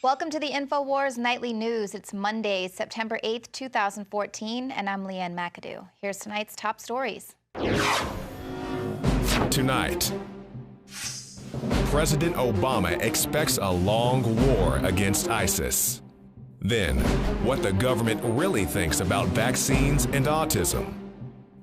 Welcome to the InfoWars Nightly News. It's Monday, September 8th, 2014, and I'm Leanne McAdoo. Here's tonight's top stories. Tonight, President Obama expects a long war against ISIS. Then, what the government really thinks about vaccines and autism.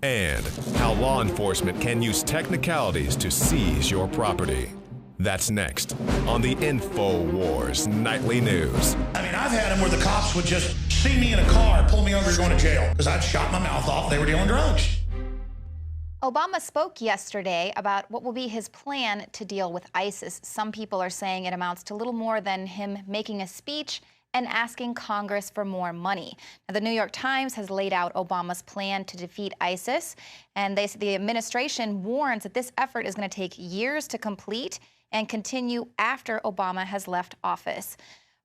And how law enforcement can use technicalities to seize your property. That's next on the InfoWars Nightly News. I mean, I've had them where the cops would just see me in a car, pull me over, going to jail because I'd shot my mouth off. They were dealing drugs. Obama spoke yesterday about what will be his plan to deal with ISIS. Some people are saying it amounts to little more than him making a speech and asking Congress for more money. Now, the New York Times has laid out Obama's plan to defeat ISIS, and the administration warns that this effort is going to take years to complete and continue after Obama has left office.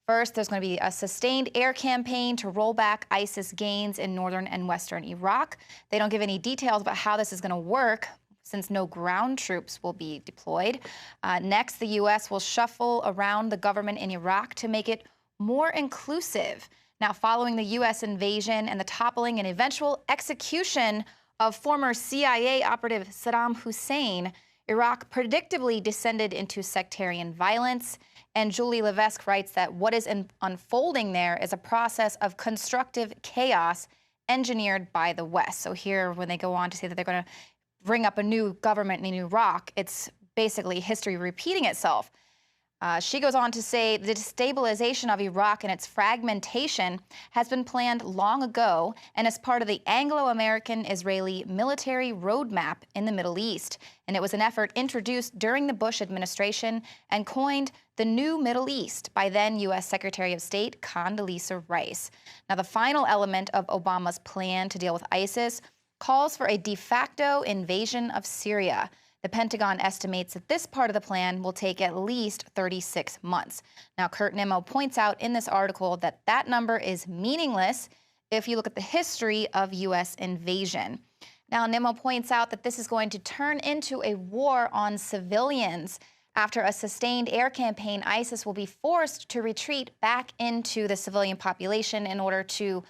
First, there's going to be a sustained air campaign to roll back ISIS gains in northern and western Iraq. They don't give any details about how this is going to work, since no ground troops will be deployed. Next, the U.S. will shuffle around the government in Iraq to make it more inclusive. Now, following the U.S. invasion and the toppling and eventual execution of former CIA operative Saddam Hussein, Iraq predictably descended into sectarian violence. And Julie Levesque writes that what is unfolding there is a process of constructive chaos engineered by the West. So here, when they go on to say that they're going to bring up a new government in Iraq, it's basically history repeating itself. She goes on to say the destabilization of Iraq and its fragmentation has been planned long ago and is part of the Anglo-American Israeli military roadmap in the Middle East. And it was an effort introduced during the Bush administration and coined the New Middle East by then U.S. Secretary of State Condoleezza Rice. Now, the final element of Obama's plan to deal with ISIS calls for a de facto invasion of Syria. The Pentagon estimates that this part of the plan will take at least 36 months. Now, Kurt Nimmo points out in this article that that number is meaningless if you look at the history of U.S. invasion. Now, Nimmo points out that this is going to turn into a war on civilians. After a sustained air campaign, ISIS will be forced to retreat back into the civilian population in order to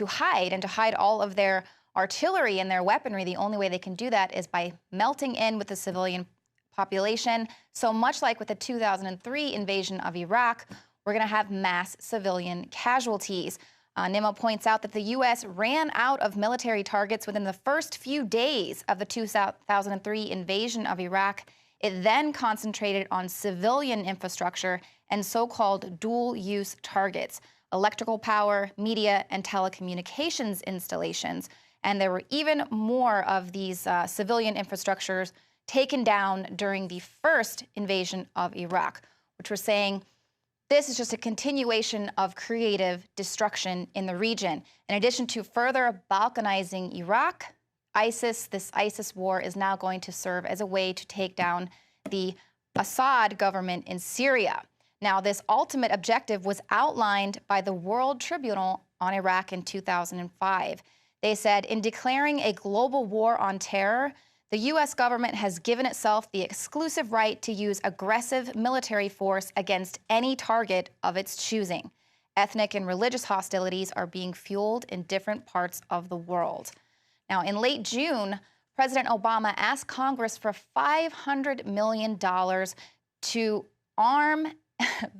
hide all of their artillery and their weaponry. The only way they can do that is by melting in with the civilian population. So much like with the 2003 invasion of Iraq, we're going to have mass civilian casualties. Nimmo points out that the U.S. ran out of military targets within the first few days of the 2003 invasion of Iraq. It then concentrated on civilian infrastructure and so-called dual-use targets, electrical power, media, and telecommunications installations. And there were even more of these civilian infrastructures taken down during the first invasion of Iraq, which we're saying this is just a continuation of creative destruction in the region. In addition to further balkanizing Iraq, this ISIS war is now going to serve as a way to take down the Assad government in Syria. Now, this ultimate objective was outlined by the World Tribunal on Iraq in 2005. They said, in declaring a global war on terror, the U.S. government has given itself the exclusive right to use aggressive military force against any target of its choosing. Ethnic and religious hostilities are being fueled in different parts of the world. Now, in late June, President Obama asked Congress for $500 million to arm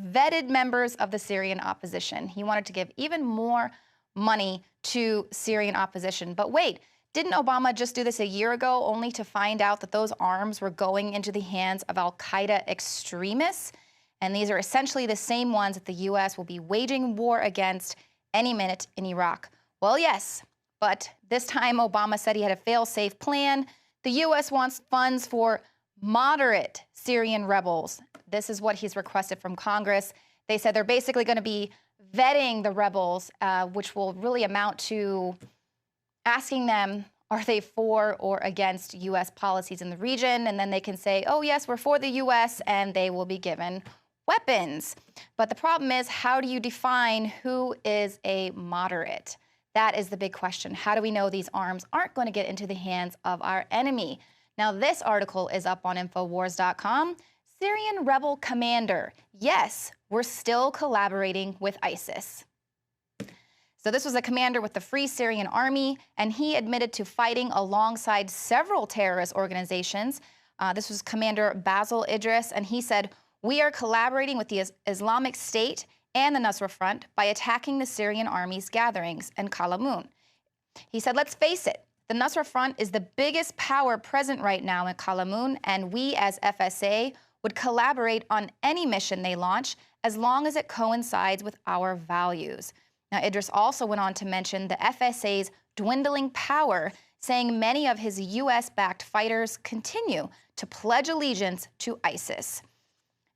vetted members of the Syrian opposition. He wanted to give even more money to Syrian opposition. But wait, didn't Obama just do this a year ago, only to find out that those arms were going into the hands of al-Qaeda extremists? And these are essentially the same ones that the U.S. will be waging war against any minute in Iraq. Well, yes, but this time Obama said he had a fail-safe plan. The U.S. wants funds for moderate Syrian rebels. This is what he's requested from Congress. They said they're basically going to be vetting the rebels, which will really amount to asking them, are they for or against U.S. policies in the region? And then they can say, oh, yes, we're for the U.S., and they will be given weapons. But the problem is, how do you define who is a moderate? That is the big question. How do we know these arms aren't going to get into the hands of our enemy? Now, this article is up on Infowars.com. Syrian rebel commander yes, we're still collaborating with ISIS. So this was a commander with the Free Syrian Army, and he admitted to fighting alongside several terrorist organizations. This was Commander Basil Idris, and he said, "We are collaborating with the Islamic State and the Nusra Front by attacking the Syrian army's gatherings in Qalamun." He said, "Let's face it, the Nusra Front is the biggest power present right now in Qalamun, and we as FSA would collaborate on any mission they launch as long as it coincides with our values." Now, Idris also went on to mention the FSA's dwindling power, saying many of his U.S.-backed fighters continue to pledge allegiance to ISIS.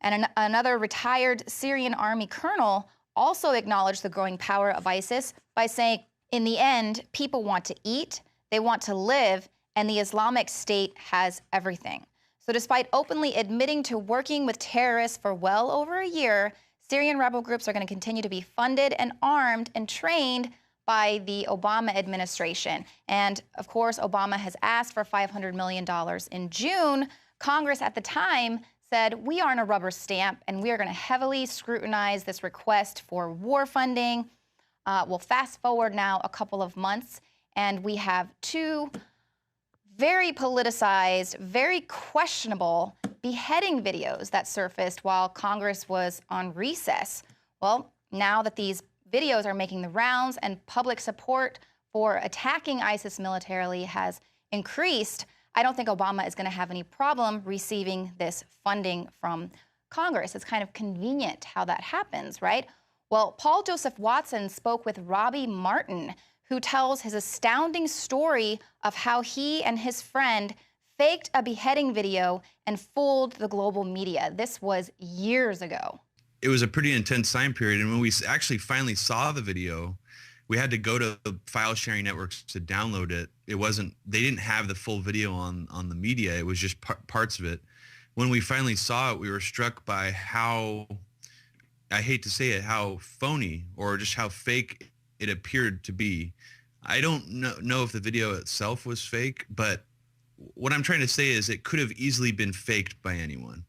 And another retired Syrian army colonel also acknowledged the growing power of ISIS by saying, "In the end, people want to eat, they want to live, and the Islamic State has everything." So despite openly admitting to working with terrorists for well over a year, Syrian rebel groups are going to continue to be funded and armed and trained by the Obama administration. And of course, Obama has asked for $500 million in June. Congress at the time said, "We aren't a rubber stamp, and we are going to heavily scrutinize this request for war funding." We'll fast forward now a couple of months, and we have two very politicized, very questionable beheading videos that surfaced while Congress was on recess. Well, now that these videos are making the rounds and public support for attacking ISIS militarily has increased, I don't think Obama is going to have any problem receiving this funding from Congress. It's kind of convenient how that happens, right? Well, Paul Joseph Watson spoke with Robbie Martin, who tells his astounding story of how he and his friend faked a beheading video and fooled the global media. This was years ago. It was a pretty intense time period. And when we actually finally saw the video, we had to go to the file sharing networks to download it. They didn't have the full video on the media. It was just parts of it. When we finally saw it, we were struck by how, I hate to say it, how phony or just how fake it appeared to be. I don't know if the video itself was fake, but what I'm trying to say is it could have easily been faked by anyone.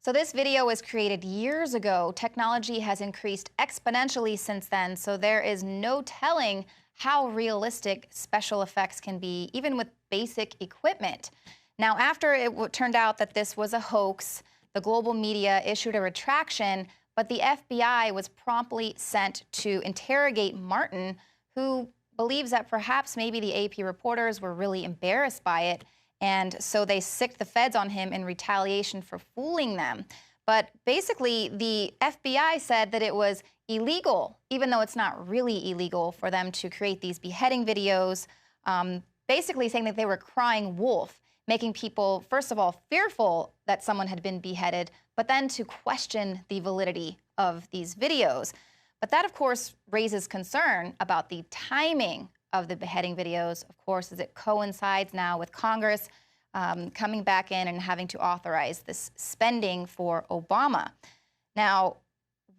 So this video was created years ago. Technology has increased exponentially since then, so there is no telling how realistic special effects can be, even with basic equipment. Now, after it turned out that this was a hoax, the global media issued a retraction, but the FBI was promptly sent to interrogate Martin, who believes that perhaps maybe the AP reporters were really embarrassed by it, and so they sicked the feds on him in retaliation for fooling them. But basically, the FBI said that it was illegal, even though it's not really illegal for them to create these beheading videos, basically saying that they were crying wolf, making people, first of all, fearful that someone had been beheaded, but then to question the validity of these videos. But that, of course, raises concern about the timing of the beheading videos, of course, as it coincides now with Congress coming back in and having to authorize this spending for Obama. Now,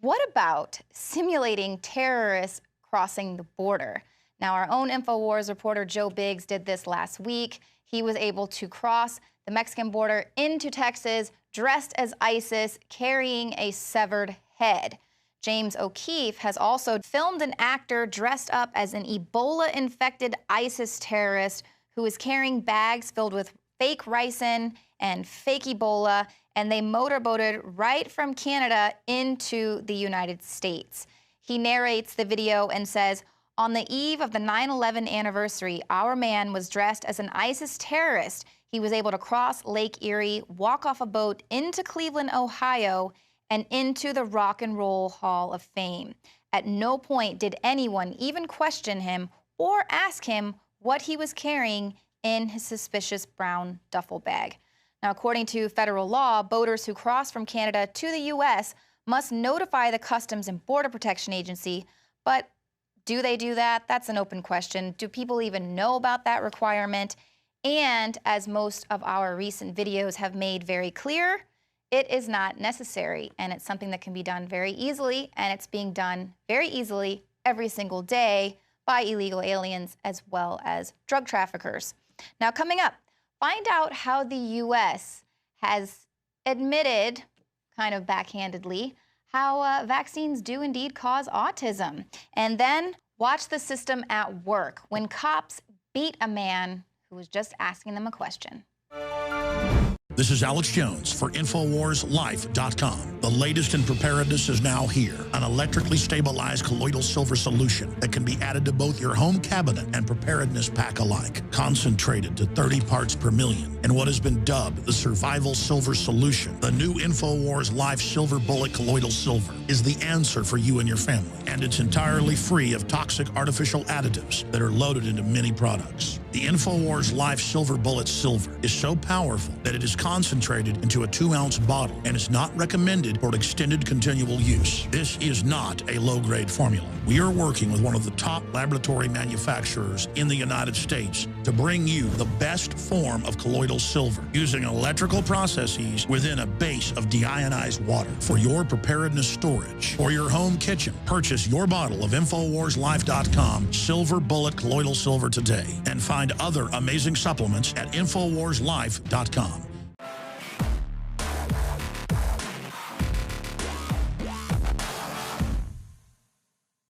what about simulating terrorists crossing the border? Now, our own InfoWars reporter Joe Biggs did this last week. He was able to cross the Mexican border into Texas dressed as ISIS, carrying a severed head. James O'Keefe has also filmed an actor dressed up as an Ebola-infected ISIS terrorist who is carrying bags filled with fake ricin and fake Ebola, and they motorboated right from Canada into the United States. He narrates the video and says, "On the eve of the 9/11 anniversary, our man was dressed as an ISIS terrorist. He was able to cross Lake Erie, walk off a boat into Cleveland, Ohio, and into the Rock and Roll Hall of Fame. At no point did anyone even question him or ask him what he was carrying in his suspicious brown duffel bag." Now, according to federal law, boaters who cross from Canada to the U.S. must notify the Customs and Border Protection Agency, but do they do that? That's an open question. Do people even know about that requirement? And as most of our recent videos have made very clear, it is not necessary, and it's something that can be done very easily, and it's being done very easily every single day by illegal aliens as well as drug traffickers. Now, coming up, find out how the U.S. has admitted, kind of backhandedly, how vaccines do indeed cause autism. And then watch the system at work when cops beat a man who was just asking them a question. This is Alex Jones for InfoWarsLife.com. The latest in preparedness is now here. An electrically stabilized colloidal silver solution that can be added to both your home cabinet and preparedness pack alike. Concentrated to 30 parts per million in what has been dubbed the survival silver solution. The new InfoWars Life Silver Bullet Colloidal Silver is the answer for you and your family. And it's entirely free of toxic artificial additives that are loaded into many products. The InfoWars Life Silver Bullet Silver is so powerful that it is concentrated into a 2-ounce bottle and is not recommended for extended continual use. This is not a low-grade formula. We are working with one of the top laboratory manufacturers in the United States to bring you the best form of colloidal silver using electrical processes within a base of deionized water for your preparedness storage. For your home kitchen, purchase your bottle of InfoWarsLife.com Silver Bullet Colloidal Silver today and find other amazing supplements at InfoWarsLife.com.